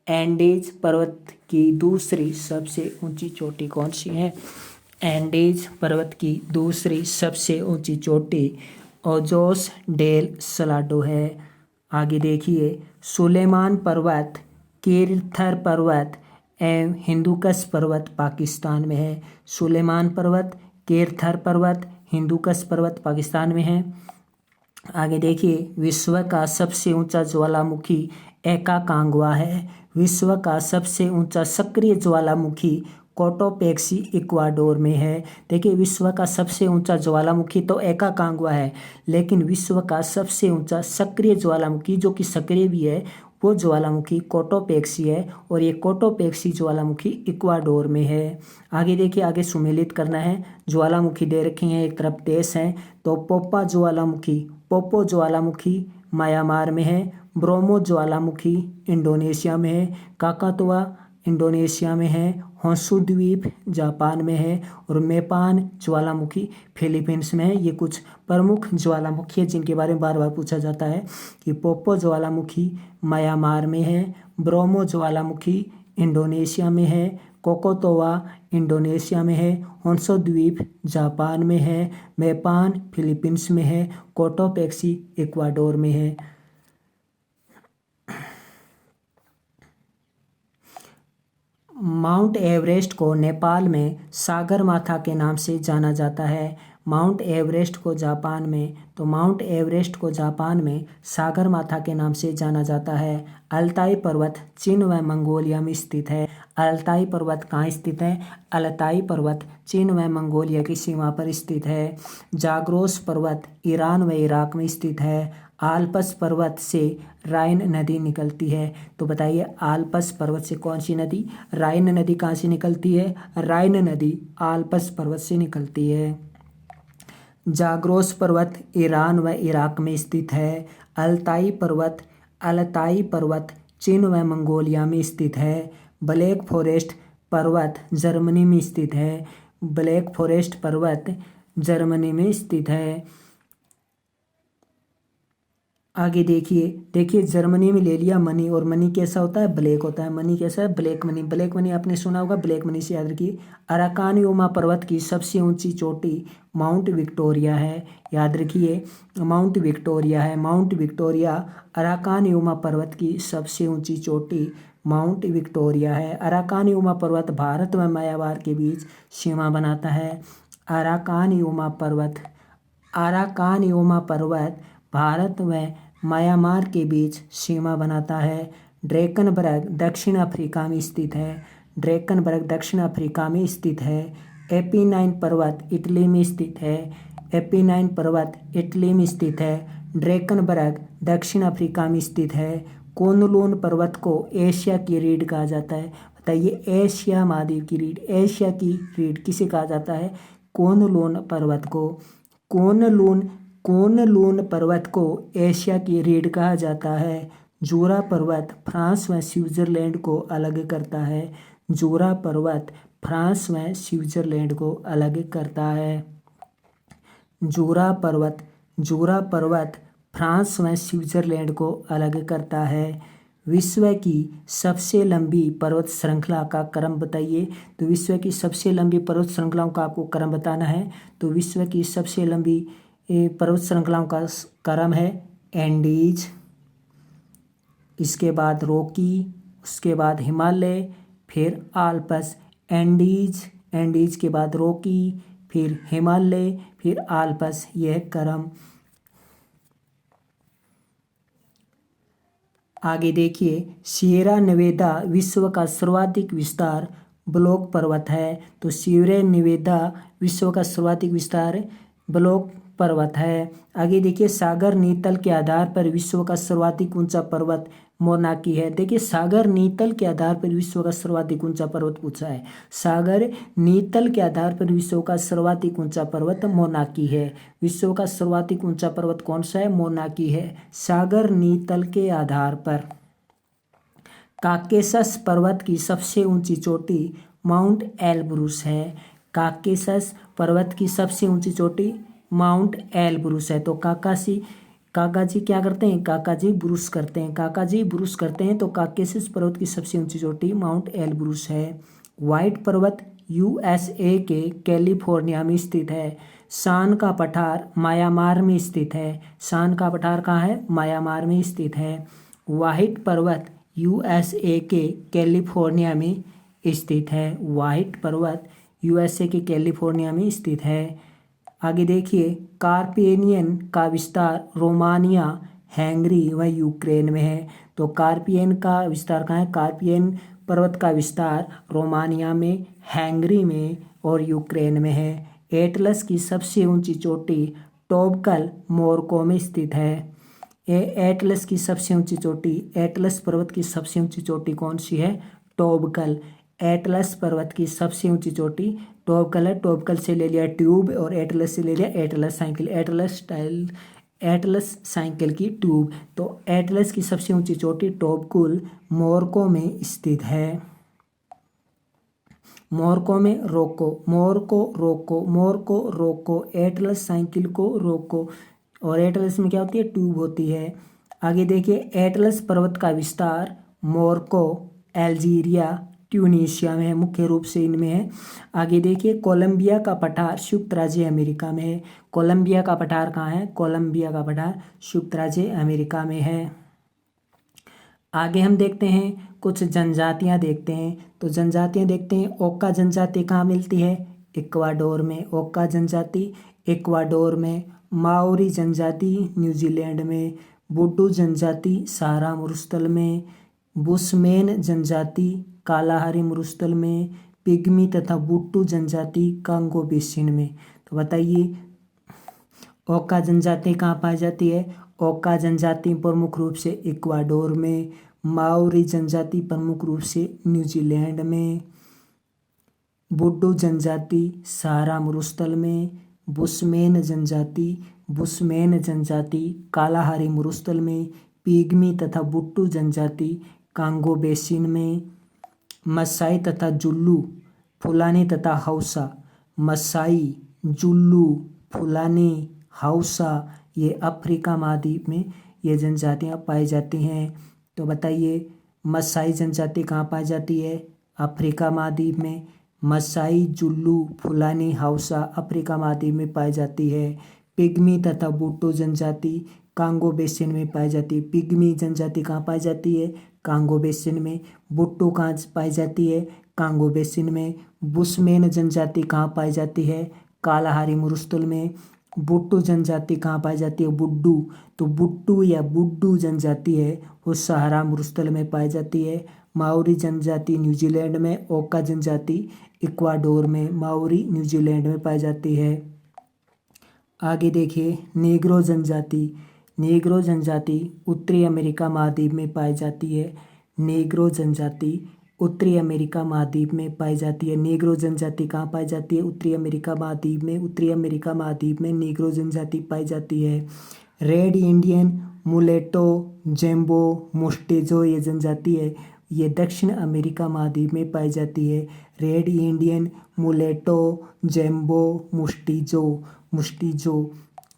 एंडीज पर्वत की दूसरी सबसे ऊंची चोटी कौन सी है? एंडीज पर्वत की दूसरी सबसे ऊंची चोटी ओजोस डेल सलाडो है। आगे देखिए, सुलेमान पर्वत, किरथर पर्वत एवं हिंदुकुश पर्वत पाकिस्तान में है। सुलेमान पर्वत, किरथर पर्वत, हिंदुकुश पर्वत पाकिस्तान में है। आगे देखिए, विश्व का सबसे ऊंचा ज्वालामुखी एकाकांगवा है। विश्व का सबसे ऊंचा सक्रिय ज्वालामुखी कोटोपेक्सी इक्वाडोर में है। देखिए, विश्व का सबसे ऊंचा ज्वालामुखी तो एकाकांगवा है, लेकिन विश्व का सबसे ऊंचा सक्रिय ज्वालामुखी, जो कि सक्रिय भी है, वो ज्वालामुखी कोटोपेक्सी है, और ये कोटोपेक्सी ज्वालामुखी इक्वाडोर में है। आगे देखिए, आगे सुमेलित करना है। ज्वालामुखी दे रखी हैं, एक तरफ देश हैं, तो पोपो ज्वालामुखी म्यांमार में है। ब्रोमो ज्वालामुखी इंडोनेशिया में है। काकातुआ इंडोनेशिया में है। होंशु द्वीप जापान में है, और मेपान ज्वालामुखी फिलीपींस में है। ये कुछ प्रमुख ज्वालामुखी है जिनके बारे में बार बार पूछा जाता है कि पोपो ज्वालामुखी म्यांमार में है, ब्रोमो ज्वालामुखी इंडोनेशिया में है, कोकोतोवा इंडोनेशिया में है, होंशु द्वीप जापान में है, मेपान फिलीपींस में है, कोटोपेक्सी इक्वाडोर में है। माउंट एवरेस्ट को नेपाल में सागरमाथा के नाम से जाना जाता है। माउंट एवरेस्ट को जापान में, तो माउंट एवरेस्ट को जापान में सागरमाथा के नाम से जाना जाता है। अल्ताई पर्वत चीन व मंगोलिया में स्थित है। अल्ताई पर्वत कहाँ स्थित है? अल्ताई पर्वत चीन व मंगोलिया की सीमा पर स्थित है। जाग्रोस पर्वत ईरान व इराक में स्थित है। आल्प्स पर्वत से राइन नदी निकलती है। तो बताइए, आल्प्स पर्वत से कौन सी नदी? राइन नदी कहाँ से निकलती है? राइन नदी आल्प्स पर्वत से निकलती है। जाग्रोस पर्वत ईरान व इराक में स्थित है। अल्ताई पर्वत चीन व मंगोलिया में स्थित है। ब्लैक फॉरेस्ट पर्वत जर्मनी में स्थित है। ब्लैक फॉरेस्ट पर्वत जर्मनी में स्थित है। आगे देखिए जर्मनी में ले लिया मनी, और मनी कैसा होता है? ब्लैक होता है। मनी कैसा है? Black money. ब्लैक मनी आपने सुना होगा, ब्लैक मनी से याद रखिए। अराकानयुमा पर्वत की सबसे ऊंची चोटी माउंट विक्टोरिया है। याद रखिए, माउंट विक्टोरिया है। माउंट विक्टोरिया अराकानयुमा पर्वत की सबसे ऊंची चोटी माउंट विक्टोरिया है। अराकानयुमा पर्वत भारत व म्यांमार के बीच सीमा बनाता है। अराकानयुमा पर्वत भारत व म्यांमार के बीच सीमा बनाता है। ड्रैकनबर्ग दक्षिण अफ्रीका में स्थित है। ड्रैकनबर्ग दक्षिण अफ्रीका में स्थित है। एपिनाइन पर्वत इटली में स्थित है। एपिनाइन पर्वत इटली में स्थित है। ड्रैकनबर्ग दक्षिण अफ्रीका में स्थित है। कुनलुन पर्वत को एशिया की रीढ़ कहा जाता है। बताइए, एशिया महाद्वीप की रीढ़, एशिया की रीढ़ किसे कहा जाता है? कुनलुन पर्वत को। कुनलुन पर्वत को एशिया की रीढ़ कहा जाता है। जूरा पर्वत फ्रांस व स्विट्जरलैंड को अलग करता है। जूरा पर्वत फ्रांस व स्विट्जरलैंड को अलग करता है। जूरा पर्वत फ्रांस व स्विट्जरलैंड को अलग करता है। विश्व की सबसे लंबी पर्वत श्रृंखला का क्रम बताइए। तो विश्व की सबसे लंबी पर्वत श्रृंखलाओं का आपको क्रम बताना है। तो विश्व की सबसे लंबी पर्वत श्रृंखलाओं का क्रम है एंडीज, इसके बाद रॉकी, उसके बाद हिमालय, फिर आल्प्स। एंडीज के बाद रॉकी, फिर हिमालय, फिर आल्प्स, यह क्रम। आगे देखिए, सिएरा नेवेदा विश्व का सर्वाधिक विस्तार ब्लॉक पर्वत है। तो सिएरा नेवेदा विश्व का सर्वाधिक विस्तार ब्लॉक पर्वत है। आगे देखिए, सागर नीतल के आधार पर विश्व का सर्वाधिक ऊंचा पर्वत मोनाकी है। देखिए, सागर नीतल के आधार पर विश्व का सर्वाधिक ऊंचा पर्वत पूछा है। सागर नीतल के आधार पर विश्व का सर्वाधिक ऊंचा पर्वत मोनाकी है। विश्व का सर्वाधिक ऊंचा पर्वत कौन सा है? मोनाकी है, सागर नीतल के आधार पर। काकेशस पर्वत की सबसे ऊंची चोटी माउंट एलब्रूस है। काकेशस पर्वत की सबसे ऊंची चोटी माउंट एलब्रूस है। तो काका जी क्या करते हैं? काका जी ब्रूस करते हैं। तो काकेशस पर्वत की सबसे ऊंची चोटी माउंट एलब्रूस है। व्हाइट पर्वत यूएसए के कैलिफोर्निया में स्थित है। सान का पठार म्यांमार में स्थित है। सान का पठार कहाँ है? म्यांमार में स्थित है। व्हाइट पर्वत यूएसए के कैलिफोर्निया में स्थित है। व्हाइट पर्वत यूएसए के कैलिफोर्निया में स्थित है। आगे देखिए, कार्पेनियन का विस्तार रोमानिया, हंगरी व यूक्रेन में है। तो कार्पियन का विस्तार कहाँ है? कार्पियन पर्वत का विस्तार रोमानिया में, हंगरी में और यूक्रेन में है। एटलस की सबसे ऊंची चोटी टोबकल मोरक्को में स्थित है। एटलस की सबसे ऊंची चोटी, एटलस पर्वत की सबसे ऊंची चोटी कौन सी है? टोबकल। एटलस पर्वत की सबसे ऊंची चोटी टोबकल है। टोबकल से ले लिया ट्यूब और एटलस से ले लिया एटलस साइकिल, एटलस साइकिल की ट्यूब। तो एटलस की सबसे ऊंची चोटी टोबकल मोरक्को में स्थित है। मोरक्को में रोको, एटलस साइकिल को रोको। और एटलस में क्या होती है? ट्यूब होती है। आगे देखिए, एटलस पर्वत का विस्तार मोरक्को, अल्जीरिया, ट्यूनीशिया में है, मुख्य रूप से इनमें है। आगे देखिए, कोलंबिया का पठार संयुक्त राज्य अमेरिका में है। कोलंबिया का पठार कहाँ है? कोलंबिया का पठार संयुक्त राज्य अमेरिका में है। आगे हम देखते हैं कुछ जनजातियां देखते हैं। तो जनजातियां देखते हैं। ओक्का जनजाति कहाँ मिलती है? इक्वाडोर में। ओक्का जनजाति इक्वाडोर में। माओरी जनजाति न्यूजीलैंड में। बुड्डू जनजाति सहारा मरुस्थल में। बुशमैन जनजाति कालाहारी मरुस्थल में। पिग्मी तथा बुट्टू जनजाति कांगो बेसिन में। तो बताइए, ओक्का जनजाति कहाँ पाई जाती है? ओक्का जनजाति प्रमुख रूप से इक्वाडोर में। माओरी जनजाति प्रमुख रूप से न्यूजीलैंड में। बुड्डू जनजाति सहारा मरुस्थल में। बुशमैन जनजाति कालाहारी मरुस्थल में। पिग्मी तथा बुट्टू जनजाति कांगो बेसिन में। मसाई तथा जुल्लू, फुलानी तथा हाउसा। मसाई, जुल्लू, फुलानी, हाउसा, ये अफ्रीका महाद्वीप में ये जनजातियां पाई जाती हैं। तो बताइए, मसाई जनजाति कहाँ पाई जाती है? अफ्रीका महाद्वीप में। मसाई, जुल्लू, फुलानी, हाउसा अफ्रीका महाद्वीप में पाई जाती है। पिग्मी तथा बुट्टू जनजाति कांगो बेसिन में पाई जाती है। पिग्मी जनजाति कहाँ पाई जाती है? कांगो बेसिन में। बुट्टू कहाँ पाई जाती है? कांगो बेसिन में। बुशमैन जनजाति कहाँ पाई जाती है? कालाहारी मरुस्थल में। बुट्टू जनजाति कहाँ पाई जाती है? बुड्डू। तो बुट्टू या बुड्डू जनजाति है वो सहारा मरुस्थल में पाई जाती है। माओरी जनजाति न्यूजीलैंड में। ओक्का जनजाति इक्वाडोर में। माओरी न्यूजीलैंड में पाई जाती है। आगे देखिए, नेग्रो जनजाति उत्तरी अमेरिका महाद्वीप में पाई जाती है। नेग्रो जनजाति उत्तरी अमेरिका महाद्वीप में पाई जाती है। नेग्रो जनजाति कहाँ पाई जाती है? उत्तरी अमेरिका महाद्वीप में। उत्तरी अमेरिका महाद्वीप में नेग्रो जनजाति पाई जाती है। रेड इंडियन, मुलेटो, जेम्बो, मोस्टेजो ये जनजाति है ये दक्षिण अमेरिका महाद्वीप में पाई जाती है। Red Indian mulatto zambo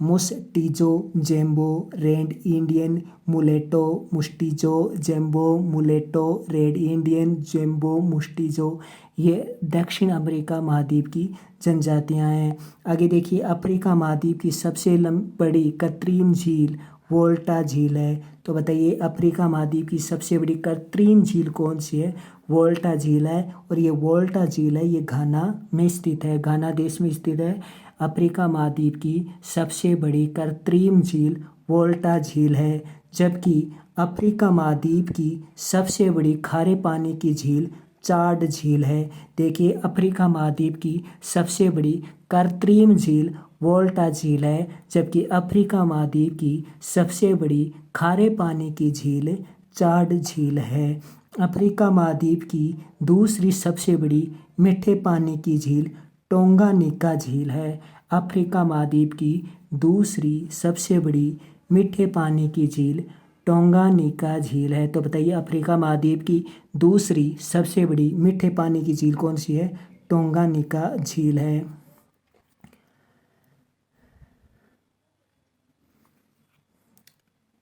mestizo zambo red Indian mulatto mestizo zambo mulatto red Indian zambo mestizo ये दक्षिण अमेरिका महाद्वीप की जनजातियां हैं। आगे देखिए, अफ्रीका महाद्वीप की सबसे बड़ी कृत्रिम झील वोल्टा झील है। तो बताइए, अफ्रीका महाद्वीप की सबसे बड़ी कृत्रिम झील कौन सी है? वोल्टा झील है। और ये वोल्टा झील है, ये घाना में स्थित है, घाना देश में स्थित है। अफ्रीका महाद्वीप की सबसे बड़ी कृत्रिम झील वोल्टा झील है। जबकि अफ्रीका महाद्वीप की सबसे बड़ी खारे पानी की झील चाड झील है। देखिए, अफ्रीका महाद्वीप की सबसे बड़ी कृत्रिम झील वोल्टा झील है, जबकि अफ्रीका महाद्वीप की सबसे बड़ी खारे पानी की झील चाड झील है। अफ्रीका महाद्वीप की दूसरी सबसे बड़ी मीठे पानी की झील टोंगानिका झील है। अफ्रीका महाद्वीप की दूसरी सबसे बड़ी मीठे पानी की झील टोंगानिका झील है। तो बताइए, अफ्रीका महाद्वीप की दूसरी सबसे बड़ी मीठे पानी की झील कौन सी है? टोंगानिका झील है।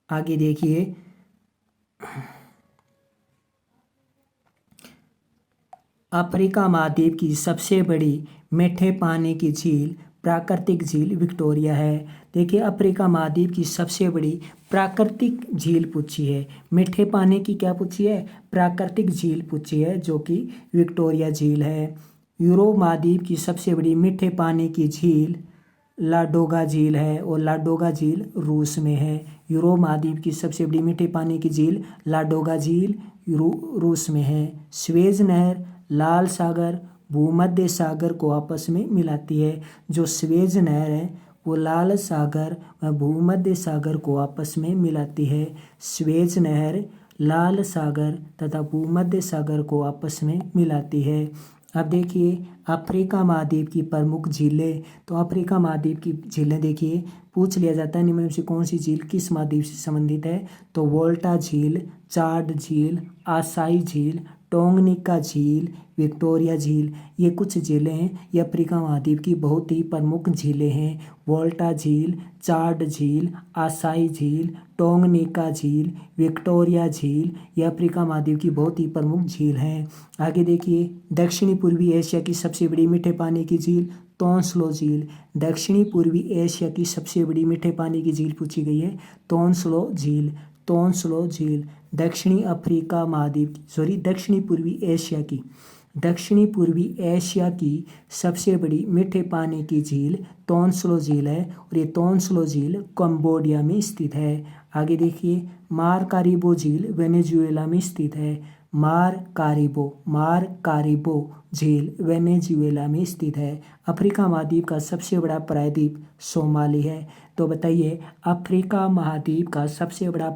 आगे देखिए, अफ्रीका महाद्वीप की सबसे बड़ी मीठे पानी की झील प्राकृतिक झील विक्टोरिया है। देखिए, अफ्रीका महाद्वीप की सबसे बड़ी प्राकृतिक झील पूछी है, मीठे पानी की क्या पूछी है? प्राकृतिक झील पूछी है, जो कि विक्टोरिया झील है। यूरोप महाद्वीप की सबसे बड़ी मीठे पानी की झील लाडोगा झील है, और लाडोगा झील रूस में है। यूरोप महाद्वीप की सबसे बड़ी मीठे पानी की झील लाडोगा झील रूस में है। स्वेज नहर लाल सागर भूमध्य सागर को आपस में मिलाती है। जो स्वेज नहर है वो लाल सागर व भूमध्य सागर को आपस में मिलाती है। स्वेज नहर लाल सागर तथा भूमध्य सागर को आपस में मिलाती है। अब देखिए, अफ्रीका महाद्वीप की प्रमुख झीलें। तो अफ्रीका महाद्वीप की झीलें देखिए, पूछ लिया जाता है निम्न में से कौन सी झील किस महाद्वीप से संबंधित है? तो वोल्टा झील, चाड झील, आसाई झील, टोंगनिका झील, विक्टोरिया झील, ये कुछ झीलें हैं। ये अफ्रीका महाद्वीप की बहुत ही प्रमुख झीलें हैं। वोल्टा झील, चाड झील, आसाई झील, टोंगनिका झील, विक्टोरिया झील, ये अफ्रीका महाद्वीप की बहुत ही प्रमुख झील हैं। आगे देखिए, दक्षिणी पूर्वी एशिया की सबसे बड़ी मीठे पानी की झील तोंसलो झील। दक्षिणी पूर्वी एशिया की सबसे बड़ी मीठे पानी की झील पूछी गई है, तोंसलो झील। तोंसलो झील दक्षिणी पूर्वी एशिया की सबसे बड़ी मीठे पानी की झील तोंसलो झील है, और ये तोंसलो झील कंबोडिया में स्थित है। आगे देखिए, मारकारिबो झील वेनेजुएला में स्थित है। मारकारिबो झील वेनेजुएला में स्थित है। अफ्रीका महाद्वीप का सबसे बड़ा प्रायद्वीप सोमाली है। तो बताइए, अफ्रीका महाद्वीप का सबसे बड़ा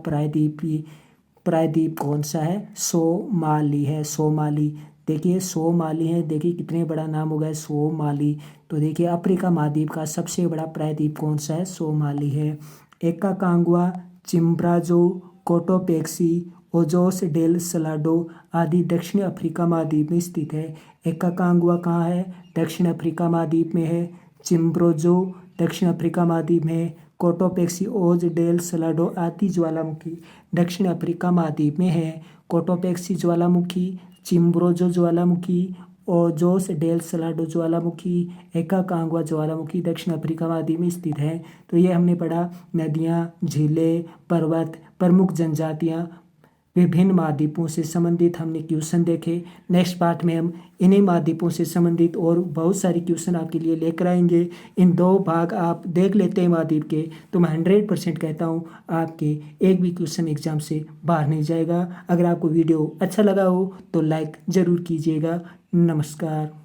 प्रायद्वीप कौन सा है? सोमाली है। सोमाली, देखिए सोमाली है, देखिए कितने बड़ा नाम हो गया सोमाली। तो देखिए, अफ्रीका महाद्वीप का सबसे बड़ा प्रायद्वीप कौन सा है? सोमाली है। एकाकांगुआ, चिम्ब्राजो, कोटोपेक्सी, ओजोस डेल सलाडो आदि दक्षिण अफ्रीका महाद्वीप में स्थित है। एकाकांगुआ कहाँ है? दक्षिण अफ्रीका महाद्वीप में है। चिम्ब्रोजो दक्षिण अफ्रीका महाद्वीप में है। कोटोपेक्सी, ओज डेल सलाडो आदि ज्वालामुखी दक्षिण अफ्रीका महाद्वीप में है। कोटोपेक्सी ज्वालामुखी, चिम्ब्रोजो ज्वालामुखी, ओजोस डेल सलाडो ज्वालामुखी, एकाकांगुआ ज्वालामुखी दक्षिण अफ्रीका महाद्वीप में स्थित है। तो ये हमने पढ़ा नदियाँ, झीलें, पर्वत, प्रमुख जनजातियाँ, विभिन्न महाद्वीपों से संबंधित हमने क्वेश्चन देखे। नेक्स्ट पार्ट में हम इन्हीं महाद्वीपों से संबंधित और बहुत सारे क्वेश्चन आपके लिए लेकर आएंगे। इन 2 भाग आप देख लेते हैं महाद्वीप के, तो मैं 100% कहता हूँ आपके एक भी क्वेश्चन एग्जाम से बाहर नहीं जाएगा। अगर आपको वीडियो अच्छा लगा हो तो लाइक ज़रूर कीजिएगा। नमस्कार।